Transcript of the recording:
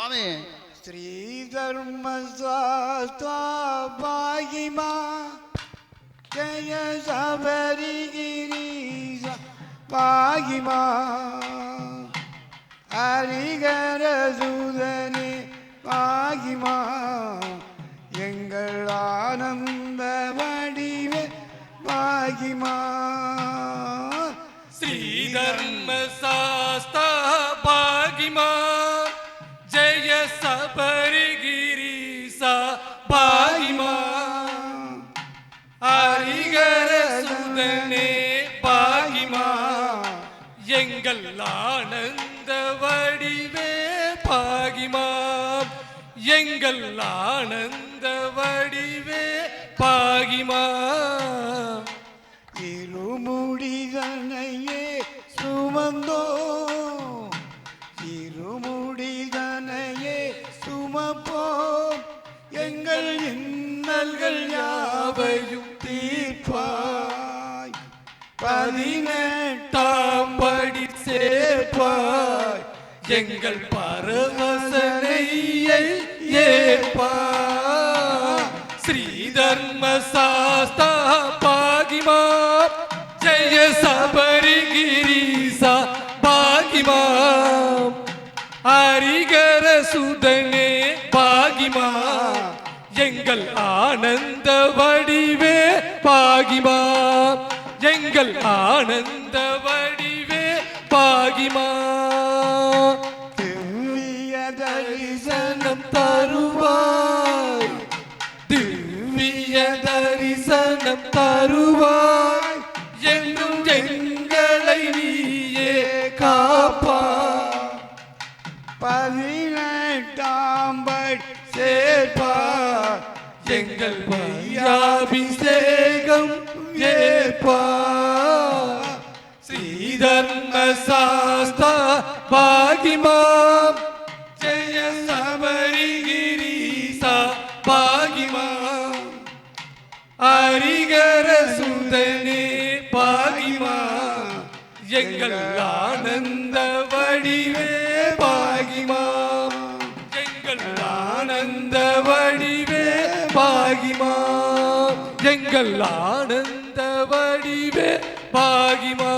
சுவாமி. ஸ்ரீ தர்மசாஸ்தா பாகிமா ஜய சபரிகிரீச பாகிமா ஹரிகர சூதனே பாகிமா எங்கள் ஆனந்த வடிவே பாகிமா. ஸ்ரீ தர்மசாஸ்தா பாகிமா ஜெய சபரிகிரீசா பாகிமா ஹரிகர சுதனே பாகிமா எங்கள் ஆனந்த வடிவே பாகிமா எங்கள் ஆனந்த வடிவே பாகிமா. இருமுடிதனையே சுமந்தோ இருமுடிதனையே சுமப்போம் எங்கள் இன்னல்கள் யாவையும் தீர்ப்பாய் 18ஆம் படி சேர்ப்பாய் எங்கள் பரவசனையை ஏற்பாய். ஸ்ரீ தர்மசாஸ்தா பாகிமா ஜெய சபரிகிரீசா பாகிமா ஹரிகர சுதனே பாகிமா எங்கள் ஆனந்த வடிவே பாகிமா எங்கள் ஆனந்த வடிவே பாகிமா. திவ்ய தரிசனம் தருவாய் திவ்ய தரிசனம் தருவாய் என்றும் எங்களை நீயே காப்பாய். 18ஆம் படி சேர்ப்பாய் எங்கள் வையாபிஷேகம் ஏற்பாய். ஸ்ரீ தர்மசாஸ்தா பாகிமா ஜெய சபரிகிரீசா பாகிமா ஹரிகர சுதனே பாகிமா எங்கள் ஆனந்த வடிவே பாகிமா எங்கள் ஆனந்த வடிவே பாகிமா எங்கள் ஆனந்த வடிவே பாகிமா.